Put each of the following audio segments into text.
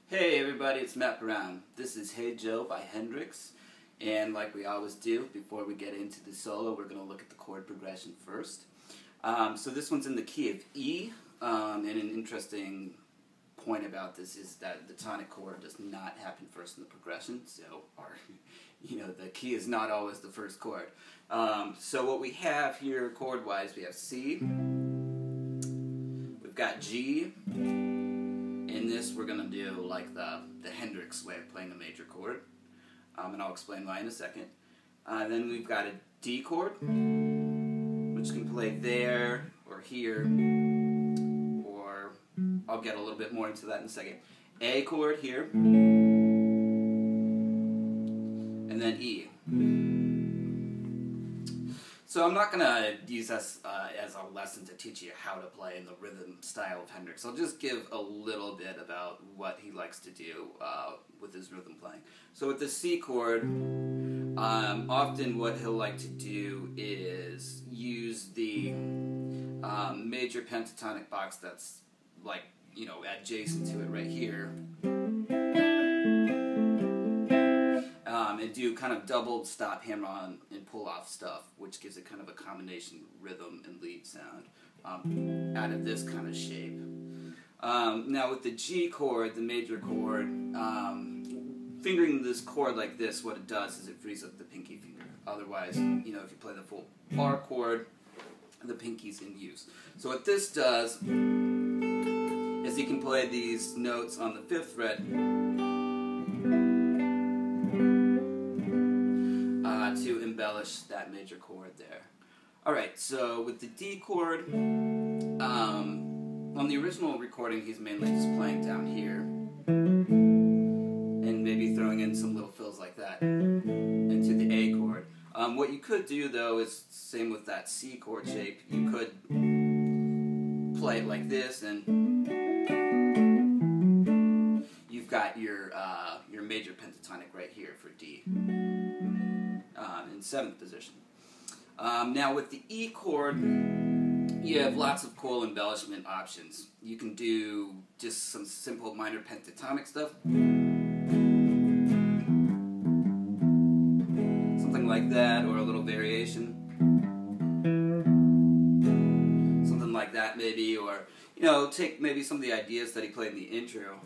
Hey everybody, it's Matt Brown. This is Hey Joe by Hendrix, and like we always do, before we get into the solo, we're going to look at the chord progression first. So this one's in the key of E, and an interesting point about this is that the tonic chord does not happen first in the progression, so the key is not always the first chord. So what we have here chord-wise, we have C, we've got G. In this, we're going to do like the Hendrix way of playing a major chord, and I'll explain why in a second. Then we've got a D chord, which can play there or here, or I'll get a little bit more into that in a second. A chord here, and then E. So I'm not going to use this as a lesson to teach you how to play in the rhythm style of Hendrix. I'll just give a little bit about what he likes to do with his rhythm playing. So with the C chord, often what he'll like to do is use the major pentatonic box that's like, adjacent to it right here. And do kind of doubled stop, hammer-on, and pull-off stuff, which gives it kind of a combination rhythm and lead sound out of this kind of shape. Now with the G chord, the major chord, fingering this chord like this, what it does is it frees up the pinky finger. Otherwise, if you play the full bar chord, the pinky's in use. So what this does is you can play these notes on the 5th fret to embellish that major chord there. Alright, so with the D chord, on the original recording he's mainly just playing down here, and maybe throwing in some little fills like that into the A chord. What you could do though is, same with that C chord shape, you could play it like this, and you've got your major pentatonic right here for D. In 7th position. Now with the E chord, you have lots of cool embellishment options. You can do just some simple minor pentatonic stuff. Something like that, or a little variation. Something like that maybe, or take maybe some of the ideas that he played in the intro.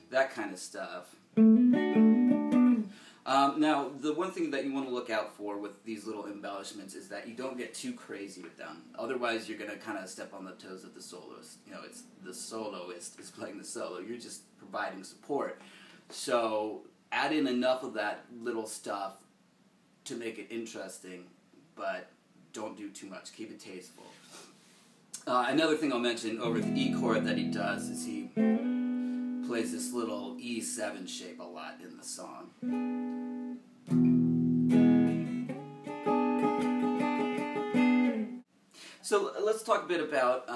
That kind of stuff. Now, the one thing that you want to look out for with these little embellishments is that you don't get too crazy with them. Otherwise, you're going to kind of step on the toes of the soloist. It's the soloist is playing the solo. You're just providing support. So, add in enough of that little stuff to make it interesting, but don't do too much. Keep it tasteful. Another thing I'll mention over the E chord that he does is he plays this little E7 shape a lot in the song. So let's talk a bit about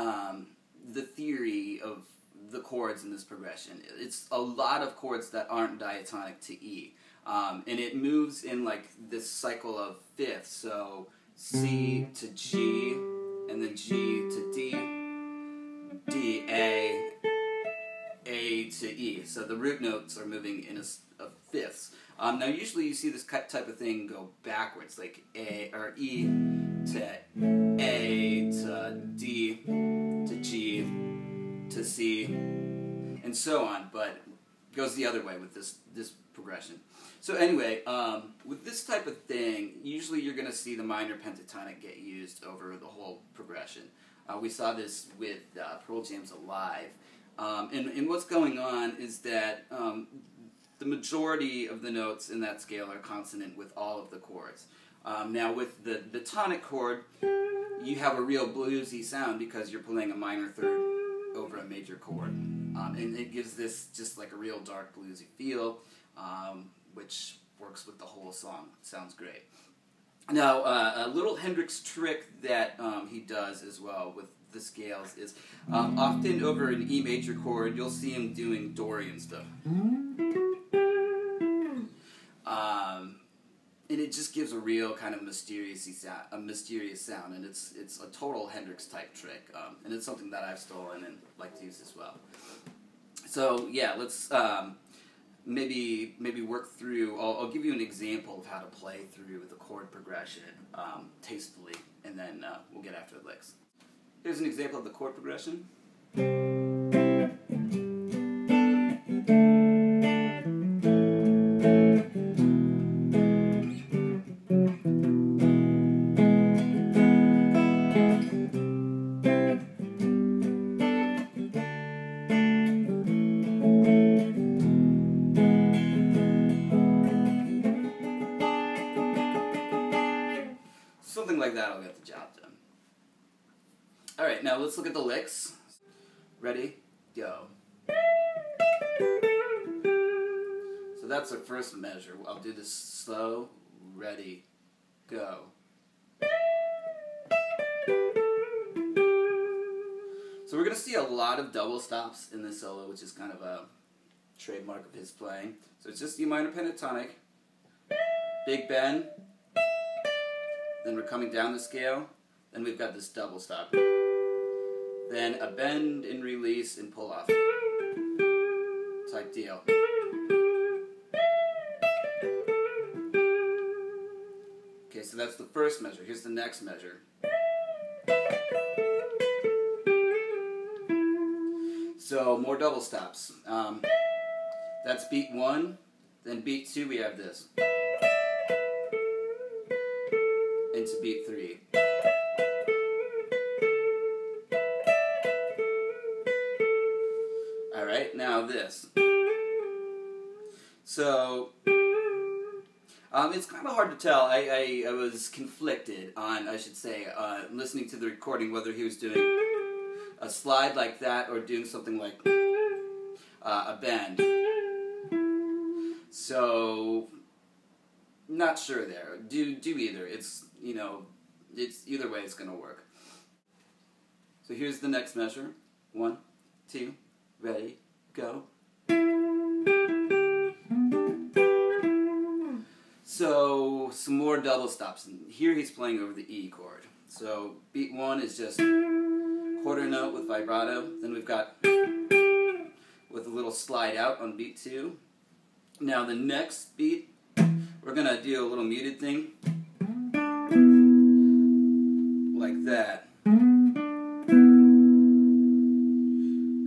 the theory of the chords in this progression. It's a lot of chords that aren't diatonic to E, and it moves in like this cycle of fifths, so C to G, and then G to D, D, A to E. So the root notes are moving in a fifths. Now usually you see this type of thing go backwards, like A or E to A to D to G to C and so on, but it goes the other way with this progression. So anyway, with this type of thing, usually you're going to see the minor pentatonic get used over the whole progression. We saw this with Pearl Jam's Alive. And what's going on is that the majority of the notes in that scale are consonant with all of the chords. Now with the tonic chord, you have a real bluesy sound because you're playing a minor third over a major chord. And it gives this just like a real dark bluesy feel. which works with the whole song. Sounds great. Now, a little Hendrix trick that he does as well with the scales is often over an E major chord, you'll see him doing Dorian stuff. And it just gives a real kind of mysterious sound, and it's a total Hendrix type trick, and it's something that I've stolen and like to use as well. So yeah, let's maybe work through. I'll give you an example of how to play through the chord progression tastefully, and then we'll get after the licks. Here's an example of the chord progression. Something like that will get the job done. Alright, now let's look at the licks. Ready? Go. So that's our first measure. I'll do this slow. Ready? Go. So we're going to see a lot of double stops in this solo, which is kind of a trademark of his playing. So it's just E minor pentatonic, big bend, then we're coming down the scale, then we've got this double stop, then a bend and release and pull off type deal. Okay, so that's the first measure. Here's the next measure. So more double stops. That's beat 1, then beat 2 we have this. Into beat 3. Alright, now this. So, it's kind of hard to tell. I was conflicted on, I should say, listening to the recording, whether he was doing a slide like that or doing something like a bend. So, not sure there. Do either. It's, you know, it's either way it's going to work. So here's the next measure. 1, 2, ready, go. So some more double stops. And here he's playing over the E chord. So beat 1 is just quarter note with vibrato. Then we've got with a little slide out on beat 2. Now the next beat, we're going to do a little muted thing, like that.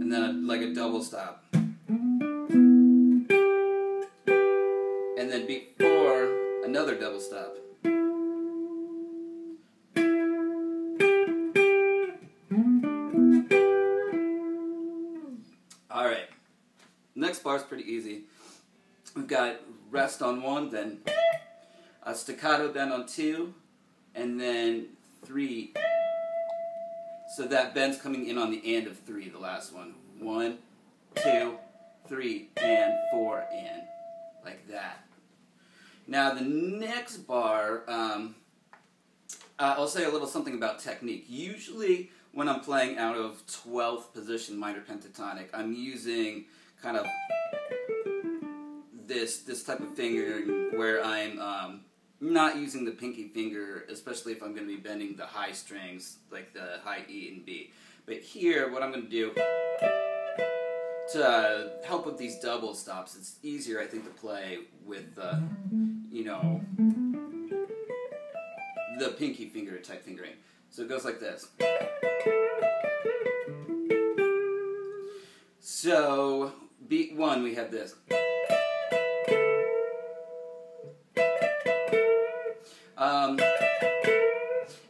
And then like a double stop. And then beat 4, another double stop. Alright, next bar is pretty easy. We've got rest on 1, then a staccato bend on 2, and then 3. So that bend's coming in on the end of 3, the last one. 1, 2, 3, and 4, and like that. Now the next bar, I'll say a little something about technique. Usually when I'm playing out of 12th position minor pentatonic, I'm using kind of this type of fingering where I'm not using the pinky finger, especially if I'm going to be bending the high strings, like the high E and B. But here, what I'm going to do to help with these double stops, it's easier, I think, to play with, you know, the pinky finger type fingering. So it goes like this. So, beat 1, we have this.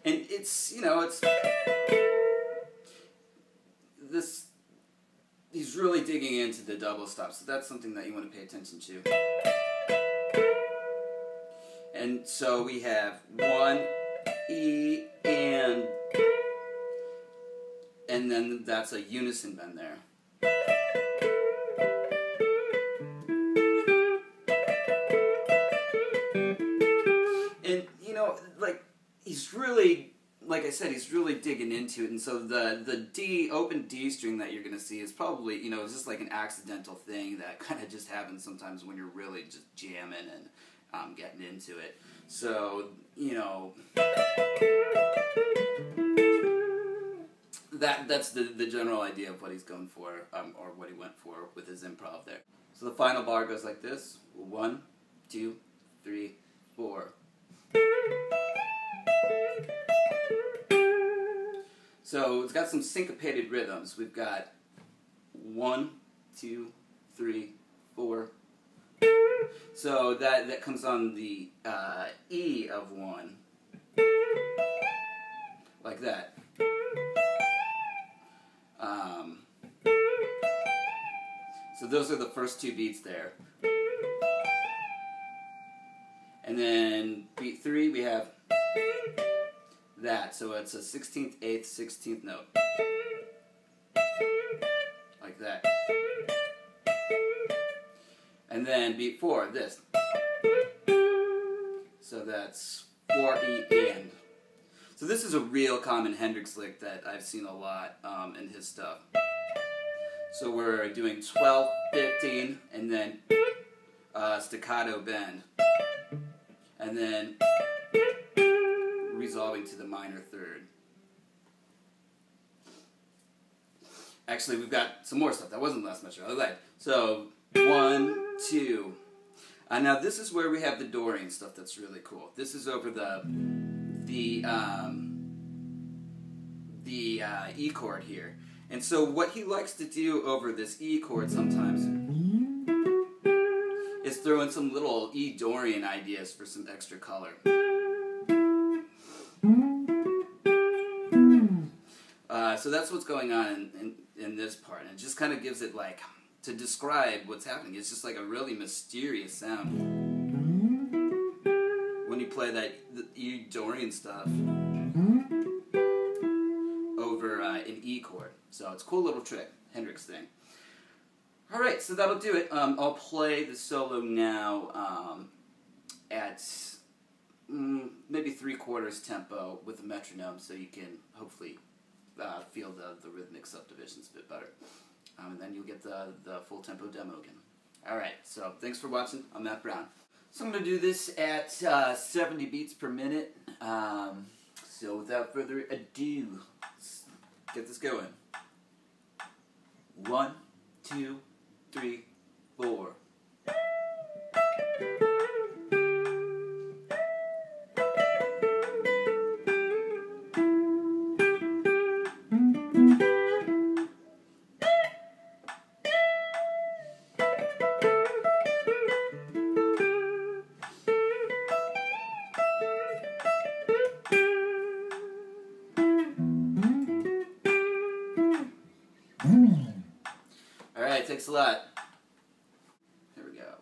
And it's, you know, it's this, he's really digging into the double stop, so that's something that you want to pay attention to. And so we have 1, E, and then that's a unison bend there. I said, he's really digging into it, and so the D, open D string that you're going to see is probably, you know, it's just like an accidental thing that kind of just happens sometimes when you're really just jamming and getting into it. So, you know, that's the general idea of what he's going for, or what he went for with his improv there. So the final bar goes like this: 1, 2, 3, 4. So it's got some syncopated rhythms. We've got 1, 2, 3, 4. So that comes on the E of 1, like that. So those are the first 2 beats there. And then beat 3 we have that, so it's a 16th, 8th, 16th note. Like that. And then beat 4, this. So that's 4 E and. So this is a real common Hendrix lick that I've seen a lot in his stuff. So we're doing 12, 15, and then staccato bend. And then resolving to the minor third. Actually, we've got some more stuff. That wasn't the last measure. I lied. So 1, 2. Now this is where we have the Dorian stuff that's really cool. This is over the E chord here. And so what he likes to do over this E chord sometimes is throw in some little E Dorian ideas for some extra color. So that's what's going on in this part, and it just kind of gives it, like, to describe what's happening, it's just like a really mysterious sound when you play that E Dorian stuff over an E chord. So it's a cool little trick, Hendrix thing. Alright, so that'll do it. I'll play the solo now at maybe 3/4 tempo with a metronome, so you can hopefully feel the rhythmic subdivisions a bit better. And then you'll get the full tempo demo again. Alright, so thanks for watching. I'm Matt Brown. So I'm going to do this at 70 beats per minute. So without further ado, let's get this going. 1, 2, 3, 4. Alright, thanks a lot. Here we go.